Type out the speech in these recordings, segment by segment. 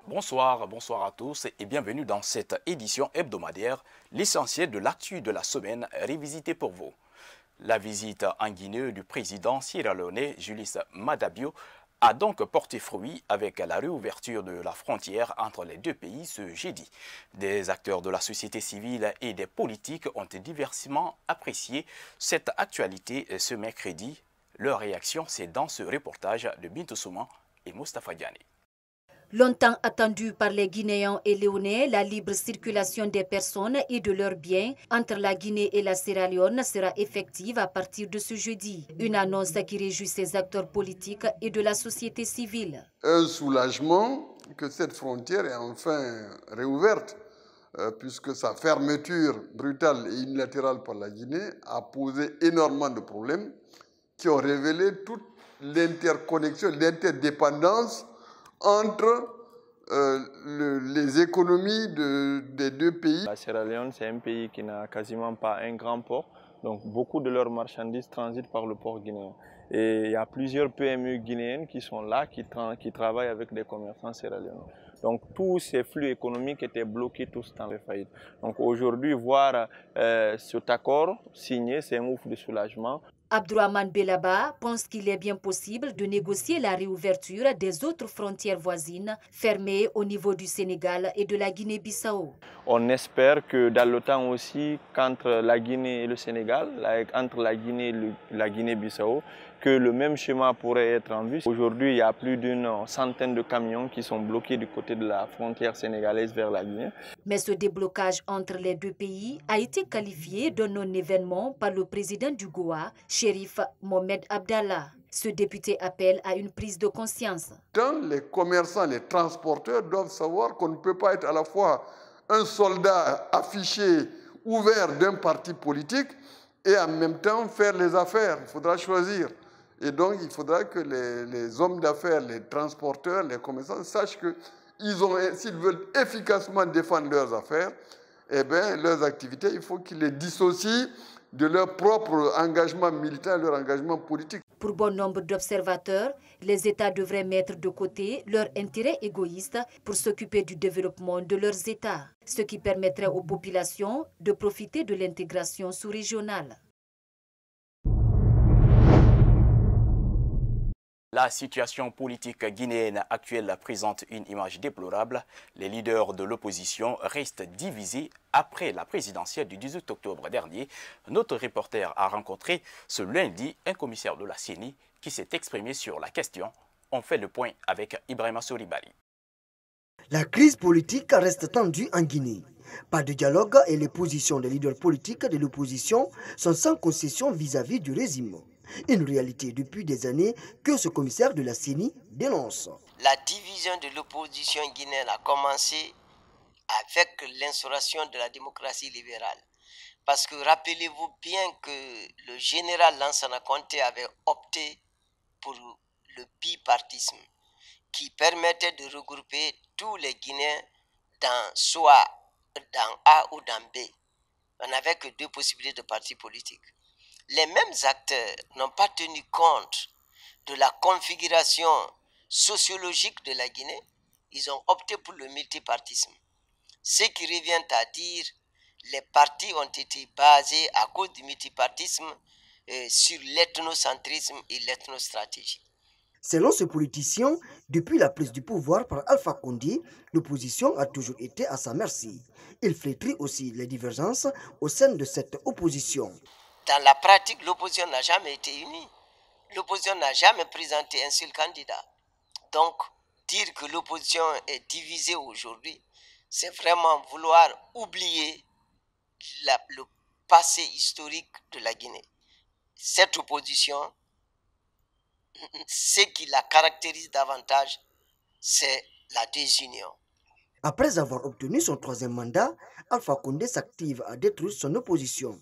Bonsoir à tous et bienvenue dans cette édition hebdomadaire, l'essentiel de l'actu de la semaine révisité pour vous. La visite en Guinée du président sierra-léonais Julius Maada Bio a donc porté fruit avec la réouverture de la frontière entre les deux pays ce jeudi. Des acteurs de la société civile et des politiques ont diversement apprécié cette actualité ce mercredi. Leur réaction, c'est dans ce reportage de Bintou Souman et Moustapha Diané. Longtemps attendue par les Guinéens et Léonais, la libre circulation des personnes et de leurs biens entre la Guinée et la Sierra Leone sera effective à partir de ce jeudi. Une annonce qui réjouit ces acteurs politiques et de la société civile. Un soulagement que cette frontière est enfin réouverte, puisque sa fermeture brutale et unilatérale par la Guinée a posé énormément de problèmes qui ont révélé toute l'interconnexion, l'interdépendance entre les économies des deux pays. La Sierra Leone, c'est un pays qui n'a quasiment pas un grand port, donc beaucoup de leurs marchandises transitent par le port guinéen. Et il y a plusieurs PME guinéennes qui sont là, qui travaillent avec des commerçants sierra-léonais. Donc tous ces flux économiques étaient bloqués tous dans les faillites. Donc aujourd'hui, voir cet accord signé, c'est un ouf de soulagement. Abdourahmane Bellaba pense qu'il est bien possible de négocier la réouverture des autres frontières voisines fermées au niveau du Sénégal et de la Guinée-Bissau. On espère que dans le temps aussi, qu'entre la Guinée et le Sénégal, entre la Guinée et la Guinée-Bissau, que le même schéma pourrait être en vue. Aujourd'hui, il y a plus d'une centaine de camions qui sont bloqués du côté de la frontière sénégalaise vers la Guinée. Mais ce déblocage entre les deux pays a été qualifié de non-événement par le président du Goa, Chérif Mohamed Abdallah. Ce député appelle à une prise de conscience. Les commerçants, les transporteurs doivent savoir qu'on ne peut pas être à la fois un soldat affiché, ouvert d'un parti politique et en même temps faire les affaires. Il faudra choisir. Et donc, il faudra que les hommes d'affaires, les transporteurs, les commerçants sachent que s'ils veulent efficacement défendre leurs affaires, eh bien, leurs activités, il faut qu'ils les dissocient de leur propre engagement militaire, leur engagement politique. Pour bon nombre d'observateurs, les États devraient mettre de côté leur intérêt égoïste pour s'occuper du développement de leurs États, ce qui permettrait aux populations de profiter de l'intégration sous-régionale. La situation politique guinéenne actuelle présente une image déplorable. Les leaders de l'opposition restent divisés après la présidentielle du 18 octobre dernier. Notre reporter a rencontré ce lundi un commissaire de la CENI qui s'est exprimé sur la question. On fait le point avec Ibrahima Souribari. La crise politique reste tendue en Guinée. Pas de dialogue et les positions des leaders politiques de l'opposition sont sans concession vis-à-vis du régime. Une réalité depuis des années que ce commissaire de la CENI dénonce. La division de l'opposition guinéenne a commencé avec l'instauration de la démocratie libérale. Parce que rappelez-vous bien que le général Lansana Conté avait opté pour le bipartisme qui permettait de regrouper tous les Guinéens soit dans A ou dans B. On n'avait que deux possibilités de partis politiques. Les mêmes acteurs n'ont pas tenu compte de la configuration sociologique de la Guinée. Ils ont opté pour le multipartisme. Ce qui revient à dire les partis ont été basés à cause du multipartisme sur l'ethnocentrisme et l'ethnostratégie. Selon ce politicien, depuis la prise du pouvoir par Alpha Condé, l'opposition a toujours été à sa merci. Il flétrit aussi les divergences au sein de cette opposition. Dans la pratique, l'opposition n'a jamais été unie. L'opposition n'a jamais présenté un seul candidat. Donc, dire que l'opposition est divisée aujourd'hui, c'est vraiment vouloir oublier le passé historique de la Guinée. Cette opposition, ce qui la caractérise davantage, c'est la désunion. Après avoir obtenu son troisième mandat, Alpha Condé s'active à détruire son opposition.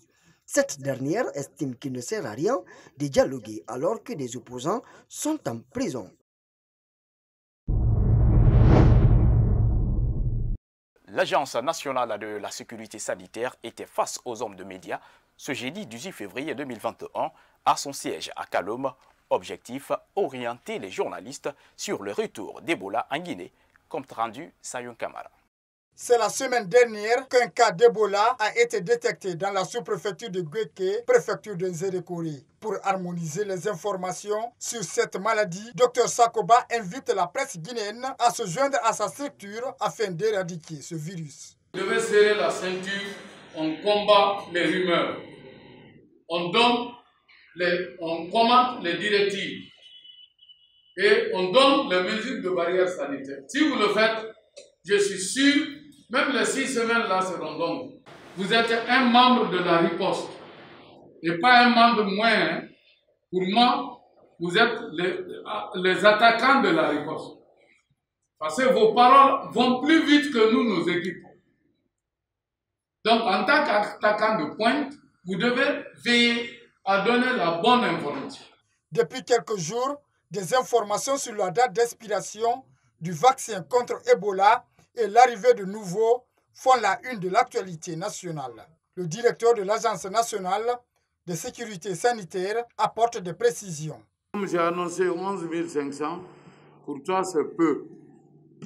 Cette dernière estime qu'il ne sert à rien de dialoguer alors que des opposants sont en prison. L'Agence nationale de la sécurité sanitaire était face aux hommes de médias ce jeudi 18 février 2021 à son siège à Kalom. Objectif, orienter les journalistes sur le retour d'Ebola en Guinée Compte rendu Sayon Kamara. C'est la semaine dernière qu'un cas d'Ebola a été détecté dans la sous-préfecture de Gweke, préfecture de Nzérékori. Pour harmoniser les informations sur cette maladie, Dr Sakoba invite la presse guinéenne à se joindre à sa structure afin d'éradiquer ce virus. Vous devez serrer la ceinture, on combat les rumeurs, on commente les directives et on donne les mesures de barrière sanitaire. Si vous le faites, je suis sûr, même les 6 semaines là seront longues. Vous êtes un membre de la riposte et pas un membre moins. Pour moi, vous êtes les attaquants de la riposte. Parce que vos paroles vont plus vite que nous, nos équipes. Donc, en tant qu'attaquant de pointe, vous devez veiller à donner la bonne information. Depuis quelques jours, des informations sur la date d'expiration du vaccin contre Ebola et l'arrivée de nouveaux font la une de l'actualité nationale. Le directeur de l'Agence nationale de sécurité sanitaire apporte des précisions. Comme j'ai annoncé 11 500, pour toi c'est peu.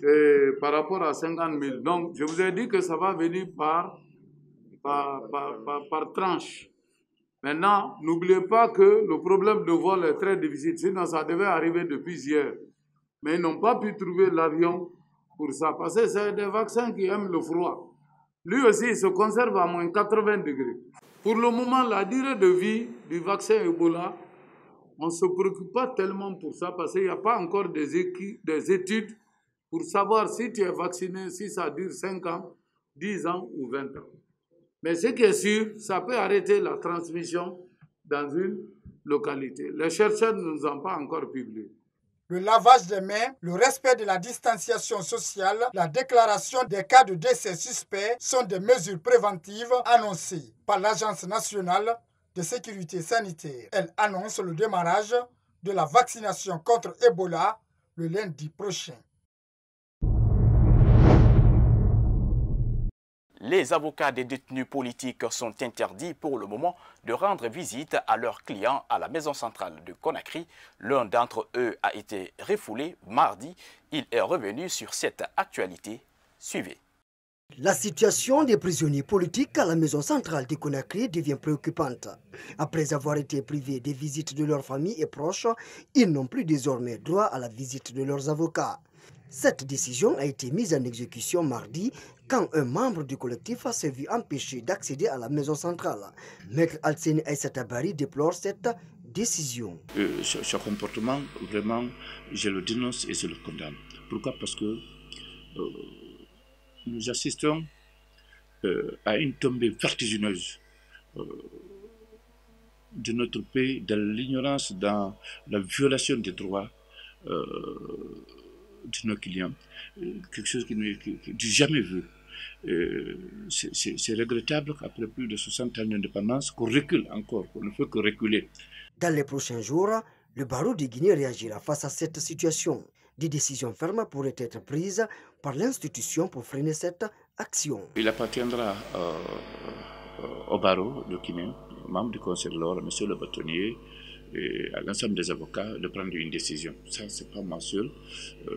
Et par rapport à 50 000, donc je vous ai dit que ça va venir par tranche. Maintenant, n'oubliez pas que le problème de vol est très difficile, sinon ça devait arriver depuis hier. Mais ils n'ont pas pu trouver l'avion pour ça, parce que c'est des vaccins qui aiment le froid. Lui aussi, il se conserve à moins 80 degrés. Pour le moment, la durée de vie du vaccin Ebola, on ne se préoccupe pas tellement pour ça, parce qu'il n'y a pas encore des études pour savoir si tu es vacciné, si ça dure 5 ans, 10 ans ou 20 ans. Mais ce qui est sûr, ça peut arrêter la transmission dans une localité. Les chercheurs ne nous ont pas encore publié. Le lavage des mains, le respect de la distanciation sociale, la déclaration des cas de décès suspects sont des mesures préventives annoncées par l'Agence nationale de sécurité sanitaire. Elle annonce le démarrage de la vaccination contre Ebola le lundi prochain. Les avocats des détenus politiques sont interdits pour le moment de rendre visite à leurs clients à la maison centrale de Conakry. L'un d'entre eux a été refoulé mardi. Il est revenu sur cette actualité. Suivez. La situation des prisonniers politiques à la maison centrale de Conakry devient préoccupante. Après avoir été privés des visites de leurs familles et proches, ils n'ont plus désormais droit à la visite de leurs avocats. Cette décision a été mise en exécution mardi quand un membre du collectif s'est vu empêché d'accéder à la maison centrale. Maître Alseni Aïssata Bari déplore cette décision. Ce comportement, vraiment, je le dénonce et je le condamne. Pourquoi? Parce que nous assistons à une tombée vertigineuse de notre pays, dans l'ignorance, dans la violation des droits de nos clients, quelque chose qui n'est jamais vu. C'est regrettable qu'après plus de 60 ans d'indépendance, qu'on recule encore, qu'on ne fait que reculer. Dans les prochains jours, le barreau de Guinée réagira face à cette situation. Des décisions fermes pourraient être prises par l'institution pour freiner cette action. Il appartiendra au barreau de Guinée, membre du conseil de l'ordre, monsieur le bâtonnier, et à l'ensemble des avocats de prendre une décision. Ça, c'est pas moi seul,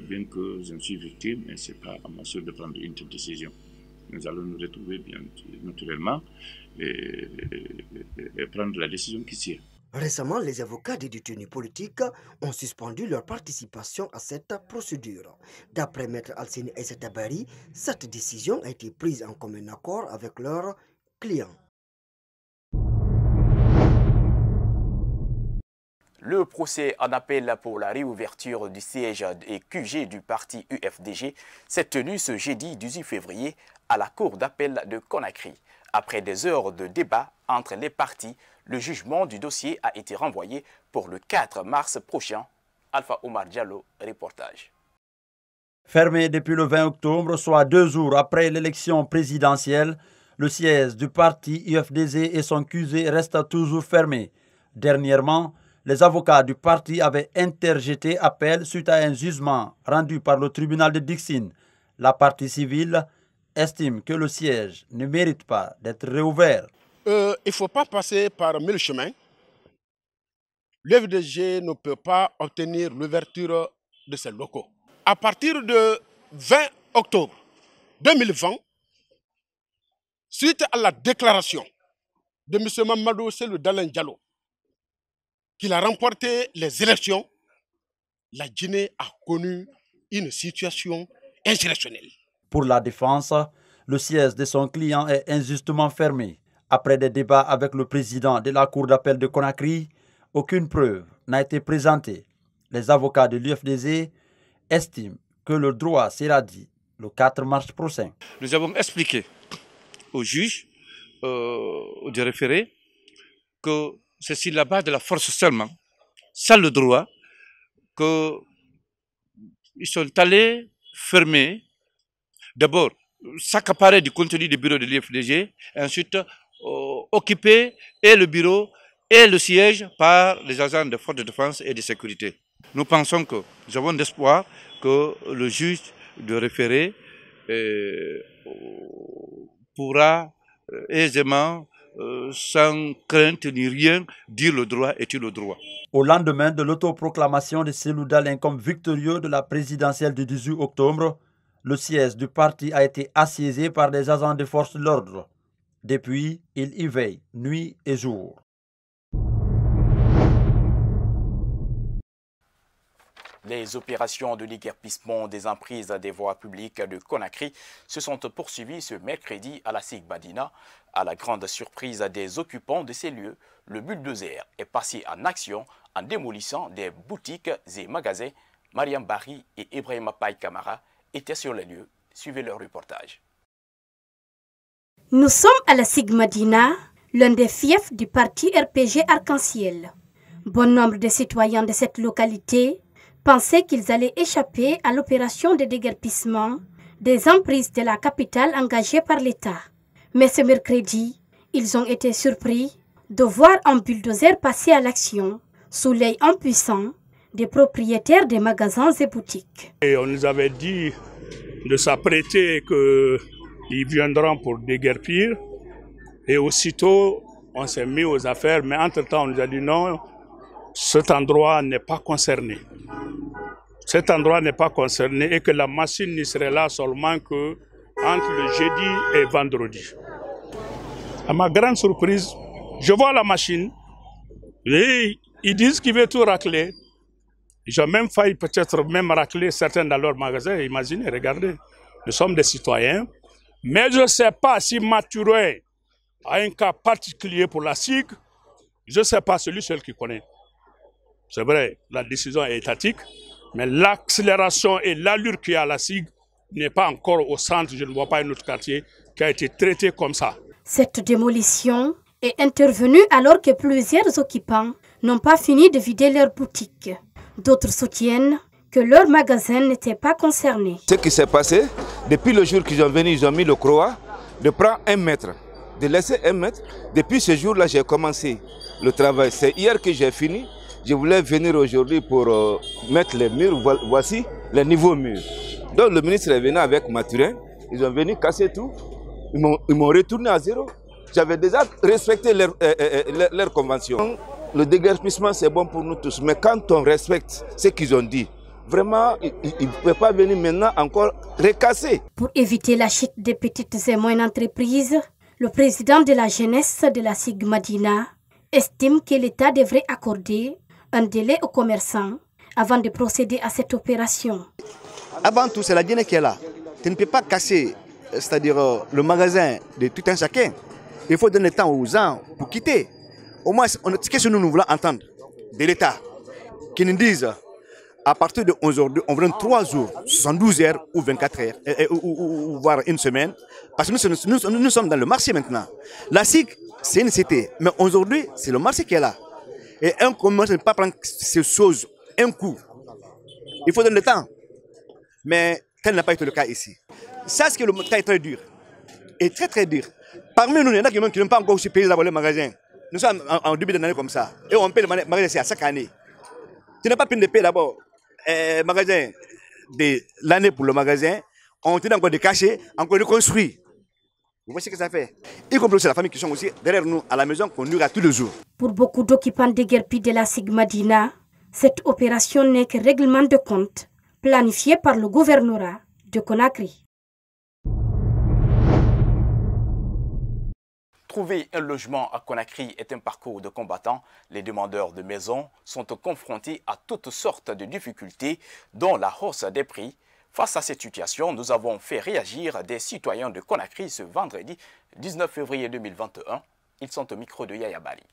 bien que je ne suis victime, mais c'est pas à moi seul de prendre une telle décision. Nous allons nous retrouver bien naturellement et prendre la décision qui sied. Récemment, les avocats des détenus politiques ont suspendu leur participation à cette procédure. D'après Maître Alseni Aïssata Bari, cette décision a été prise en commun accord avec leurs clients. Le procès en appel pour la réouverture du siège et QG du parti UFDG s'est tenu ce jeudi 18 février à la cour d'appel de Conakry. Après des heures de débat entre les partis, le jugement du dossier a été renvoyé pour le 4 mars prochain. Alpha Omar Diallo, reportage. Fermé depuis le 20 octobre, soit 2 jours après l'élection présidentielle, le siège du parti UFDG et son QG restent toujours fermés. Dernièrement, les avocats du parti avaient interjeté appel suite à un jugement rendu par le tribunal de Dixine. La partie civile estime que le siège ne mérite pas d'être réouvert. Il ne faut pas passer par 1000 chemins. L'UFDG ne peut pas obtenir l'ouverture de ses locaux. À partir de 20 octobre 2020, suite à la déclaration de M. Mamadou Cellou Dalein Diallo, qu'il a remporté les élections, la Guinée a connu une situation insurrectionnelle. Pour la défense, le siège de son client est injustement fermé. Après des débats avec le président de la Cour d'appel de Conakry, aucune preuve n'a été présentée. Les avocats de l'UFDG estiment que le droit sera dit le 4 mars prochain. Nous avons expliqué au juge du référé que c'est sur la base de la force seulement, sans le droit, qu'ils sont allés fermer, d'abord, s'accaparer du contenu du bureau de l'UFDG, ensuite occuper et le bureau et le siège par les agents de force de défense et de sécurité. Nous pensons que nous avons l'espoir que le juge de référé pourra aisément, sans crainte ni rien, dire le droit est le droit. Au lendemain de l'autoproclamation de Cellou Dalein comme victorieux de la présidentielle du 18 octobre, le siège du parti a été assiégé par des agents de force de l'ordre. Depuis, il y veille nuit et jour. Les opérations de déguerpissement des emprises des voies publiques de Conakry se sont poursuivies ce mercredi à la SIG Madina. À la grande surprise des occupants de ces lieux, le bulldozer est passé en action en démolissant des boutiques et magasins. Mariam Bari et Ibrahim Paye Kamara étaient sur les lieux. Suivez leur reportage. Nous sommes à la SIG Madina, l'un des fiefs du parti RPG Arc-en-Ciel. Bon nombre de citoyens de cette localité pensaient qu'ils allaient échapper à l'opération de déguerpissement des emprises de la capitale engagée par l'État. Mais ce mercredi, ils ont été surpris de voir un bulldozer passer à l'action sous l'œil impuissant des propriétaires des magasins et boutiques. Et on nous avait dit de s'apprêter qu'ils viendront pour déguerpir. Et aussitôt, on s'est mis aux affaires. Mais entre-temps, on nous a dit non, cet endroit n'est pas concerné. Cet endroit n'est pas concerné et que la machine n'y serait là seulement que entre le jeudi et vendredi. À ma grande surprise, je vois la machine et ils disent qu'ils veulent tout racler. J'ai même failli peut-être même racler certains dans leur magasin. Imaginez, regardez, nous sommes des citoyens. Mais je ne sais pas si Mathurin a un cas particulier pour la SIG. Je ne sais pas, celui seul qui connaît. C'est vrai, la décision est étatique, mais l'accélération et l'allure qu'il y a à la SIG n'est pas encore au centre. Je ne vois pas un autre quartier qui a été traité comme ça. Cette démolition est intervenue alors que plusieurs occupants n'ont pas fini de vider leur boutique. D'autres soutiennent que leur magasin n'était pas concerné. Ce qui s'est passé, depuis le jour qu'ils sont venus, ils ont mis le croix de prendre 1 mètre, de laisser 1 mètre. Depuis ce jour-là, j'ai commencé le travail. C'est hier que j'ai fini. Je voulais venir aujourd'hui pour mettre les murs. Voici les nouveaux murs. Donc le ministre est venu avec Mathurin. Ils ont venu casser tout. Ils m'ont retourné à zéro. J'avais déjà respecté leur convention. Le déguerpissement, c'est bon pour nous tous. Mais quand on respecte ce qu'ils ont dit, vraiment, ils ne peuvent pas venir maintenant encore recasser. Pour éviter la chute des petites et moyennes entreprises, le président de la jeunesse de la SIG Madina estime que l'État devrait accorder un délai aux commerçants avant de procéder à cette opération. Avant tout, c'est la Guinée qui est là. Tu ne peux pas casser, c'est-à-dire le magasin de tout un chacun. Il faut donner le temps aux gens pour quitter. Au moins, ce que nous voulons entendre de l'État, qui nous disent à partir de 11h, on veut 3 jours, 72 heures ou 24 heures, ou voire une semaine, parce que nous sommes dans le marché maintenant. La SIG, c'est une cité, mais aujourd'hui, c'est le marché qui est là. Et un commerce ne peut pas prendre ces choses un coup. Il faut donner le temps. Mais tel n'a pas été le cas ici. Ça, c'est que le cas est très dur. Et très très dur. Parmi nous, il y en a qui n'ont pas encore payé les magasins. Nous sommes en début d'année comme ça. Et on paye le magasin à chaque année. Tu n'as pas pu de payer d'abord magasin de l'année pour le magasin. On te donne encore de cacher, encore de construire. Vous voyez ce que ça fait. Y compris c'est la famille qui sont aussi derrière nous à la maison qu'on nourrit tous les jours. Pour beaucoup d'occupants déguerpis de la SIG Madina, cette opération n'est que règlement de compte planifié par le gouvernorat de Conakry. Trouver un logement à Conakry est un parcours de combattants. Les demandeurs de maisons sont confrontés à toutes sortes de difficultés, dont la hausse des prix. Face à cette situation, nous avons fait réagir des citoyens de Conakry ce vendredi 19 février 2021. Ils sont au micro de Yaya Bali.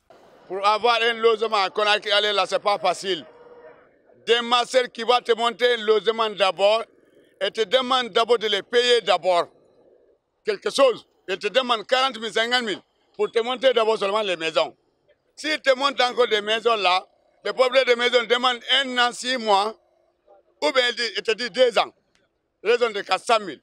Pour avoir un logement à Conakry, allez là, c'est pas facile. Des masseurs qui vont te monter un logement d'abord et te demandent d'abord de les payer d'abord quelque chose. Ils te demandent 40 000, 50 000 pour te monter d'abord seulement les maisons. S'ils te montent encore des maisons là, les propriétaires de maisons demandent 1 an, 6 mois, ou bien ils te disent 2 ans. Raison de 400 000.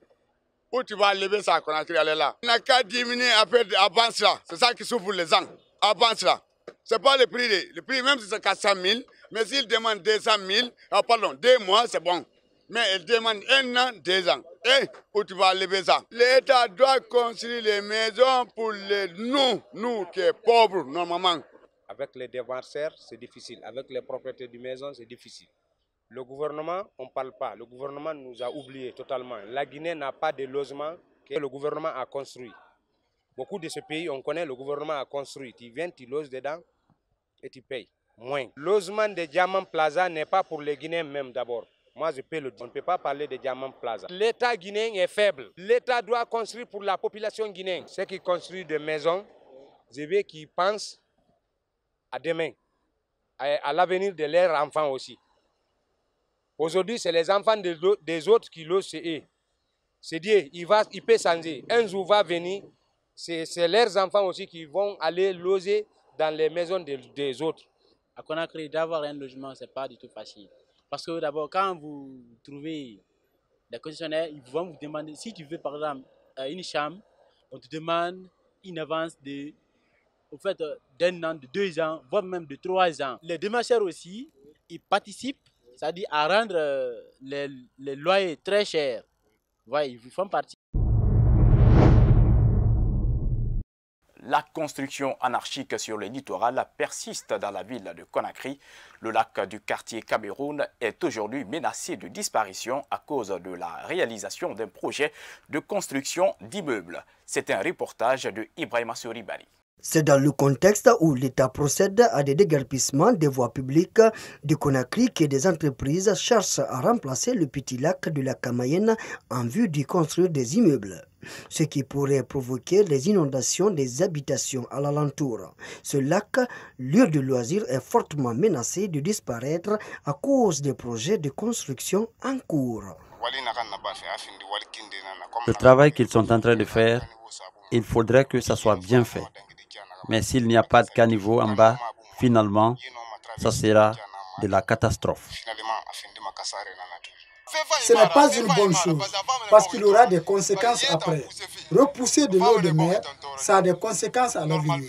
Où tu vas lever ça à Conakry, aller là. On n'a qu'à diminuer avant cela. C'est ça qui souffre les gens. Avant cela. Ce n'est pas le prix. Le prix, même si c'est 400 000, mais s'ils demandent 200 000, pardon, 2 mois, c'est bon. Mais ils demandent 1 an, 2 ans. Et où tu vas lever ça? L'État doit construire les maisons pour nous qui sommes pauvres, normalement. Avec les dévanceurs, c'est difficile. Avec les propriétaires de maisons, c'est difficile. Le gouvernement, on ne parle pas. Le gouvernement nous a oubliés totalement. La Guinée n'a pas de logement que le gouvernement a construit. Beaucoup de ce pays, on connaît, le gouvernement a construit. Tu viens, tu loges dedans et tu payes moins. Le logement de Diamant Plaza n'est pas pour les Guinéens même d'abord. Moi, je peux le dire. On ne peut pas parler de Diamant Plaza. L'État guinéen est faible. L'État doit construire pour la population guinéenne. Ceux qui construisent des maisons, je veux qu'ils pensent à demain, à l'avenir de leurs enfants aussi. Aujourd'hui, c'est les enfants des autres qui logent chez eux. C'est Dieu, il peut changer. Un jour va venir, c'est leurs enfants aussi qui vont aller loger dans les maisons des autres. À Conakry, d'avoir un logement, ce n'est pas du tout facile. Parce que d'abord, quand vous trouvez des concessionnaires, ils vont vous demander, si tu veux par exemple une chambre, on te demande une avance de, d'1 an, de 2 ans, voire même de 3 ans. Les démarcheurs aussi, ils participent, c'est-à-dire à rendre les loyers très chers. Ouais, ils font partie. La construction anarchique sur le littoral persiste dans la ville de Conakry. Le lac du quartier Cameroun est aujourd'hui menacé de disparition à cause de la réalisation d'un projet de construction d'immeubles. C'est un reportage de Ibrahima Souribari. C'est dans le contexte où l'État procède à des déguerpissements des voies publiques de Conakry que des entreprises cherchent à remplacer le petit lac de la Kamayenne en vue d'y construire des immeubles, ce qui pourrait provoquer les inondations des habitations à l'alentour. Ce lac, lieu de loisirs, est fortement menacé de disparaître à cause des projets de construction en cours. Le travail qu'ils sont en train de faire, il faudrait que ça soit bien fait. Mais s'il n'y a pas de caniveau en bas, finalement, ça sera de la catastrophe. Ce n'est pas une bonne chose, parce qu'il y aura des conséquences après. Repousser de l'eau de mer, ça a des conséquences à l'avenir.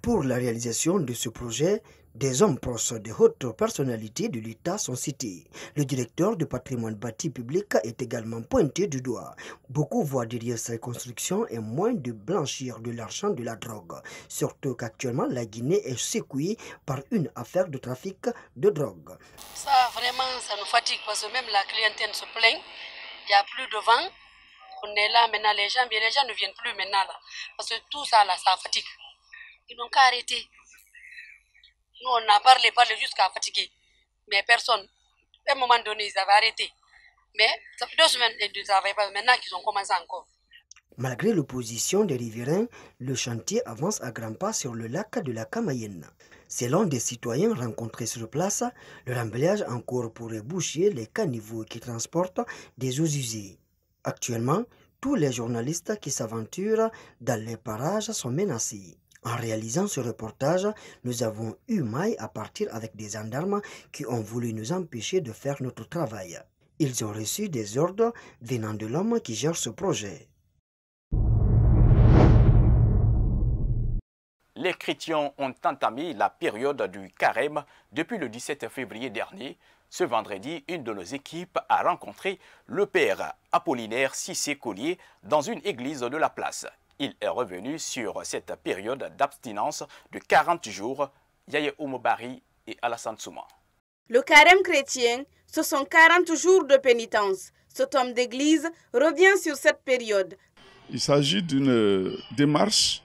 Pour la réalisation de ce projet, des hommes proches de hautes personnalités de l'État sont cités. Le directeur du patrimoine bâti public est également pointé du doigt. Beaucoup voient derrière ces constructions un moyen de blanchir de l'argent de la drogue. Surtout qu'actuellement, la Guinée est secouée par une affaire de trafic de drogue. Ça, vraiment, ça nous fatigue parce que même la clientèle se plaint. Il n'y a plus de vent. On est là maintenant, les gens ne viennent plus maintenant là. Parce que tout ça là, ça fatigue. Ils n'ont qu'à arrêter. Nous, on a parlé jusqu'à fatiguer. Mais personne, à un moment donné, ils avaient arrêté. Mais ça fait 2 semaines qu'ils ne travaillent pas. Maintenant qu'ils ont commencé encore. Malgré l'opposition des riverains, le chantier avance à grands pas sur le lac de la Kamayenne. Selon des citoyens rencontrés sur place, le remblage en cours pourrait boucher les caniveaux qui transportent des eaux usées. Actuellement, tous les journalistes qui s'aventurent dans les parages sont menacés. En réalisant ce reportage, nous avons eu maille à partir avec des gendarmes qui ont voulu nous empêcher de faire notre travail. Ils ont reçu des ordres venant de l'homme qui gère ce projet. Les chrétiens ont entamé la période du carême depuis le 17 février dernier. Ce vendredi, une de nos équipes a rencontré le père Apollinaire Cissé Collier dans une église de la place. Il est revenu sur cette période d'abstinence de 40 jours. Yaye Oumobari et Alassane Souma. Le carême chrétien, ce sont 40 jours de pénitence. Cet homme d'église revient sur cette période. Il s'agit d'une démarche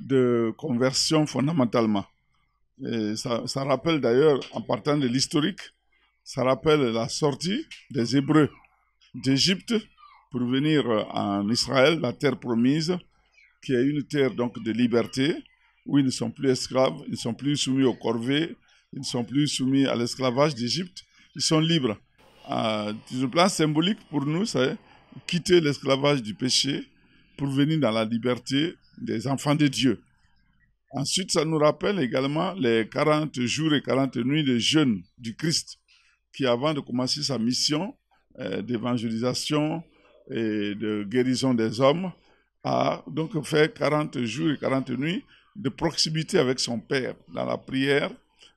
de conversion fondamentalement. Et ça rappelle d'ailleurs, en partant de l'historique, ça rappelle la sortie des Hébreux d'Égypte pour venir en Israël, la terre promise, qui est une terre donc de liberté, où ils ne sont plus esclaves, ils ne sont plus soumis aux corvées, ils ne sont plus soumis à l'esclavage d'Égypte, ils sont libres. Sur le plan symbolique, pour nous, c'est quitter l'esclavage du péché pour venir dans la liberté des enfants de Dieu. Ensuite, ça nous rappelle également les 40 jours et 40 nuits de jeûne du Christ, qui avant de commencer sa mission d'évangélisation et de guérison des hommes, a donc fait 40 jours et 40 nuits de proximité avec son Père, dans la prière,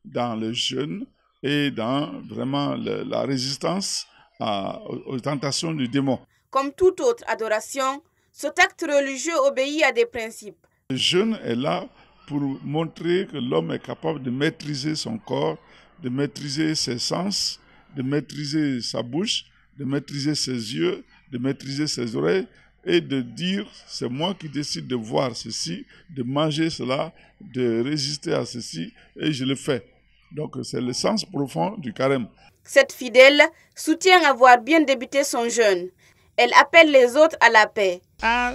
dans le jeûne et dans vraiment la résistance aux tentations du démon. Comme toute autre adoration, cet acte religieux obéit à des principes. Le jeûne est là pour montrer que l'homme est capable de maîtriser son corps, de maîtriser ses sens, de maîtriser sa bouche, de maîtriser ses yeux, de maîtriser ses oreilles et de dire c'est moi qui décide de voir ceci, de manger cela, de résister à ceci et je le fais. Donc c'est le sens profond du carême. Cette fidèle soutient avoir bien débuté son jeûne. Elle appelle les autres à la paix.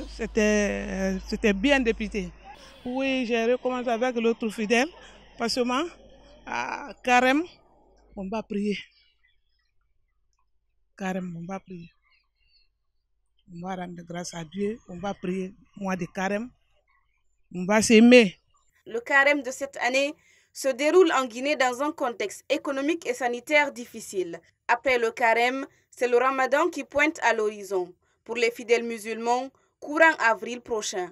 C'était bien débuté. Oui, j'ai recommencé avec l'autre fidèle parce que à carême, on va prier. Carême, on va prier. On va rendre grâce à Dieu, on va prier, mois de carême, on va s'aimer. Le carême de cette année se déroule en Guinée dans un contexte économique et sanitaire difficile. Après le carême, c'est le ramadan qui pointe à l'horizon. Pour les fidèles musulmans, courant avril prochain.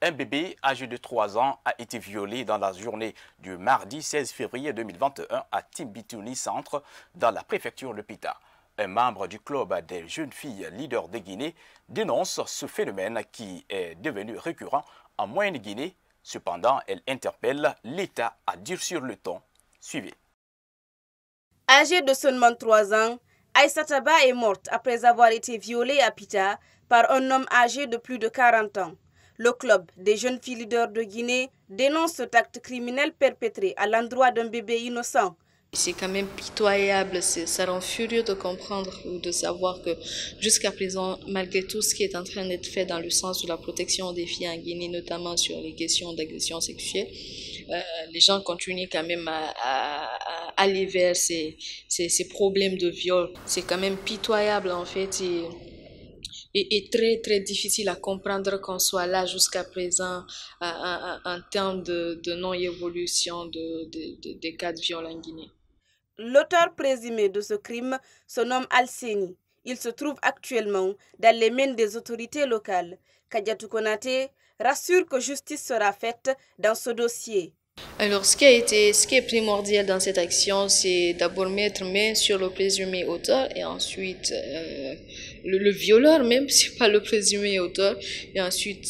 Un bébé âgé de 3 ans a été violé dans la journée du mardi 16 février 2021 à Timbitouni Centre, dans la préfecture de Pita. Un membre du club des jeunes filles leaders de Guinée dénonce ce phénomène qui est devenu récurrent en Moyenne-Guinée. Cependant, elle interpelle l'État à durcir le ton. Suivez. Âgée de seulement 3 ans, Aïssata Ba est morte après avoir été violée à Pita par un homme âgé de plus de 40 ans. Le club des jeunes filles leaders de Guinée dénonce cet acte criminel perpétré à l'endroit d'un bébé innocent. C'est quand même pitoyable, ça rend furieux de comprendre ou de savoir que jusqu'à présent, malgré tout ce qui est en train d'être fait dans le sens de la protection des filles en Guinée, notamment sur les questions d'agression sexuelle, les gens continuent quand même à aller vers ces problèmes de viol. C'est quand même pitoyable en fait et très très difficile à comprendre qu'on soit là jusqu'à présent en termes de non-évolution des cas de viol en Guinée. L'auteur présumé de ce crime se nomme Alseni. Il se trouve actuellement dans les mains des autorités locales. Kadiatou Konaté rassure que justice sera faite dans ce dossier. Alors, ce qui est primordial dans cette action, c'est d'abord mettre main sur le présumé auteur et ensuite le violeur même, c'est pas le présumé auteur, et ensuite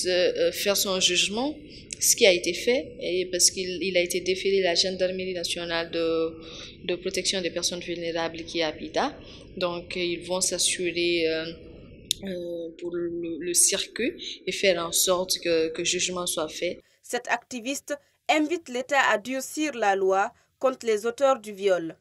faire son jugement, ce qui a été fait, et parce qu'il a été déféré à la gendarmerie nationale de protection des personnes vulnérables qui est à Pita. Donc, ils vont s'assurer pour le circuit et faire en sorte que jugement soit fait. Cet activiste invite l'État à durcir la loi contre les auteurs du viol.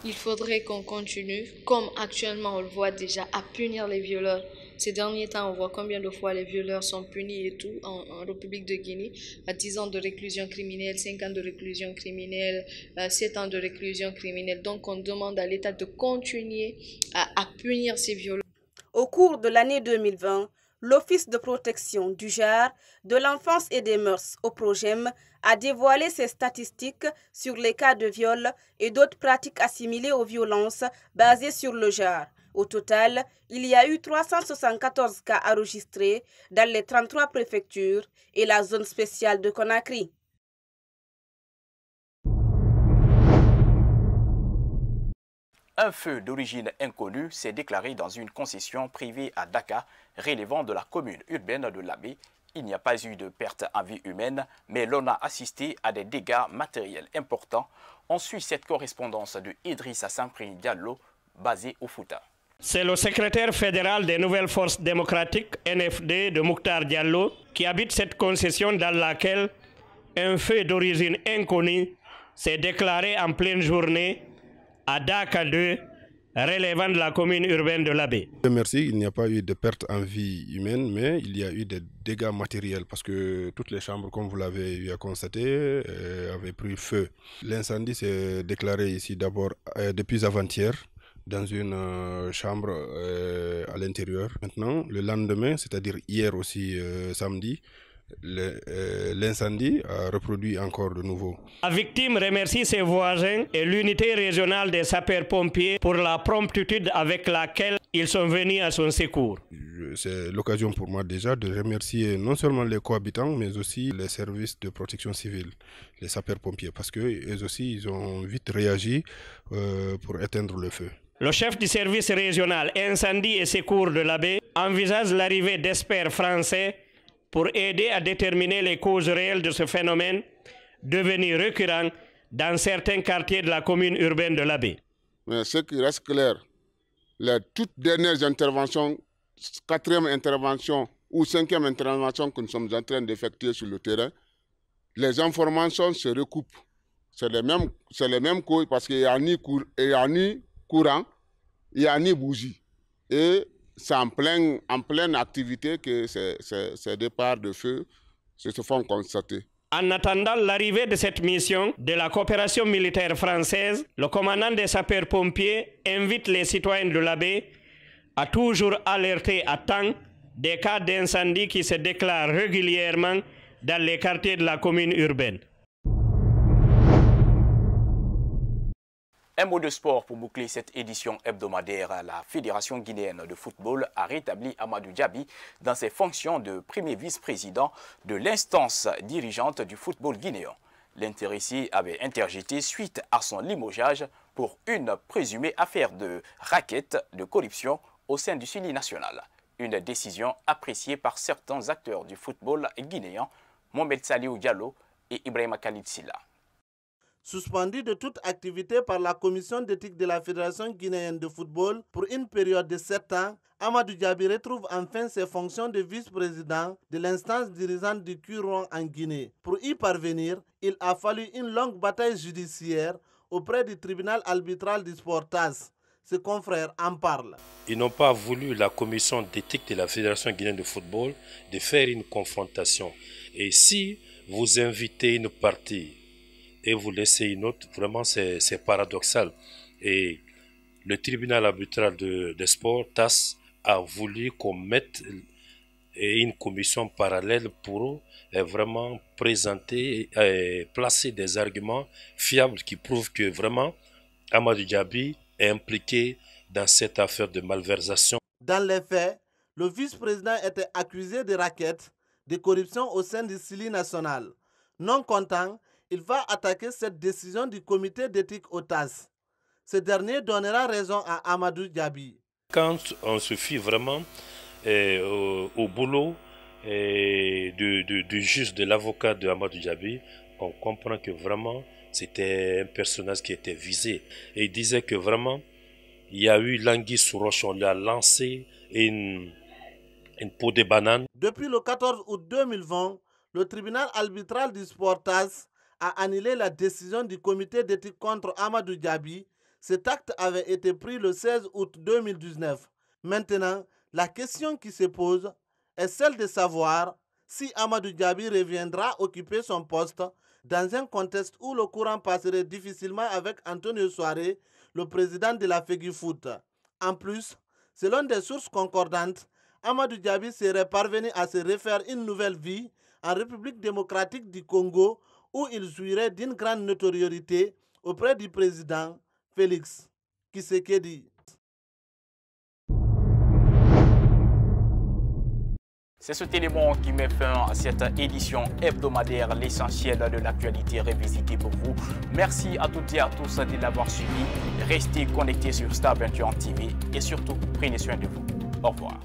Il faudrait qu'on continue, comme actuellement on le voit déjà, à punir les violeurs. Ces derniers temps, on voit combien de fois les violeurs sont punis et tout en République de Guinée, à 10 ans de réclusion criminelle, 5 ans de réclusion criminelle, 7 ans de réclusion criminelle. Donc on demande à l'État de continuer à punir ces violeurs. Au cours de l'année 2020, l'Office de protection du genre, de l'enfance et des mœurs au PROGEM a dévoilé ses statistiques sur les cas de viol et d'autres pratiques assimilées aux violences basées sur le genre. Au total, il y a eu 374 cas enregistrés dans les 33 préfectures et la zone spéciale de Conakry. Un feu d'origine inconnue s'est déclaré dans une concession privée à Dakar relevant de la commune urbaine de Labé il n'y a pas eu de perte en vie humaine, mais l'on a assisté à des dégâts matériels importants. On suit cette correspondance de Idrissa Sampri Diallo, basé au Fouta. C'est le secrétaire fédéral des Nouvelles Forces démocratiques, NFD, de Mokhtar Diallo, qui habite cette concession dans laquelle un feu d'origine inconnue s'est déclaré en pleine journée à Daka 2, relevant de la commune urbaine de Labé. Merci, il n'y a pas eu de perte en vie humaine, mais il y a eu des dégâts matériels parce que toutes les chambres, comme vous l'avez eu à constater, avaient pris feu. L'incendie s'est déclaré ici d'abord depuis avant-hier dans une chambre à l'intérieur. Maintenant, le lendemain, c'est-à-dire hier aussi samedi, l'incendie a reproduit encore de nouveau. La victime remercie ses voisins et l'unité régionale des sapeurs-pompiers pour la promptitude avec laquelle ils sont venus à son secours. C'est l'occasion pour moi déjà de remercier non seulement les cohabitants, mais aussi les services de protection civile, les sapeurs-pompiers, parce qu'eux aussi, ils ont vite réagi pour éteindre le feu. Le chef du service régional incendie et secours de Labé envisage l'arrivée d'experts français pour aider à déterminer les causes réelles de ce phénomène devenu récurrent dans certains quartiers de la commune urbaine de Labé. Mais ce qui reste clair, les toutes dernières interventions, 4e intervention ou 5e intervention que nous sommes en train d'effectuer sur le terrain, les informations se recoupent. C'est les mêmes causes parce qu'il n'y a ni courant, il n'y a ni bougie. Et c'est en pleine activité que ces départs de feu se font constater. En attendant l'arrivée de cette mission de la coopération militaire française, le commandant des sapeurs-pompiers invite les citoyens de Labé à toujours alerter à temps des cas d'incendie qui se déclarent régulièrement dans les quartiers de la commune urbaine. Un mot de sport pour boucler cette édition hebdomadaire. La Fédération guinéenne de football a rétabli Amadou Diaby dans ses fonctions de premier vice-président de l'instance dirigeante du football guinéen. L'intéressé avait interjeté suite à son limogeage pour une présumée affaire de racket de corruption au sein du Sili national. Une décision appréciée par certains acteurs du football guinéen, Mohamed Saliou Diallo et Ibrahima Khalid Silla. Suspendu de toute activité par la commission d'éthique de la Fédération guinéenne de football pour une période de 7 ans, Amadou Diaby retrouve enfin ses fonctions de vice-président de l'instance dirigeante du Curon en Guinée. Pour y parvenir, il a fallu une longue bataille judiciaire auprès du tribunal arbitral du sport TAS. Ses confrères en parlent. Ils n'ont pas voulu, la commission d'éthique de la Fédération guinéenne de football, de faire une confrontation. Et si vous invitez une partie et vous laissez une autre, vraiment c'est paradoxal. Et le tribunal arbitral des sports, TAS, a voulu qu'on mette une commission parallèle pour vraiment présenter et placer des arguments fiables qui prouvent que vraiment Amadou Diaby est impliqué dans cette affaire de malversation. Dans les faits, le vice-président était accusé de racket, de corruption au sein du Sili national. Non content, il va attaquer cette décision du comité d'éthique au TAS. Ce dernier donnera raison à Amadou Diaby. Quand on se fie vraiment au boulot du juge, de l'avocat de Amadou Diaby, on comprend que vraiment c'était un personnage qui était visé. Et il disait que vraiment, il y a eu l'anguille sous roche, on lui a lancé une peau de banane. Depuis le 14 août 2020, le tribunal arbitral du sport TAS a annulé la décision du comité d'éthique contre Amadou Diaby. Cet acte avait été pris le 16 août 2019. Maintenant, la question qui se pose est celle de savoir si Amadou Diaby reviendra occuper son poste dans un contexte où le courant passerait difficilement avec Antonio Soare, le président de la FEGIFOOT. En plus, selon des sources concordantes, Amadou Diaby serait parvenu à se refaire une nouvelle vie en République démocratique du Congo, où il jouirait d'une grande notoriété auprès du président Félix Tshisekedi. C'est cet élément qui met fin à cette édition hebdomadaire, l'essentiel de l'actualité revisitée pour vous. Merci à toutes et à tous de l'avoir suivi. Restez connectés sur Star 21 TV et surtout, prenez soin de vous. Au revoir.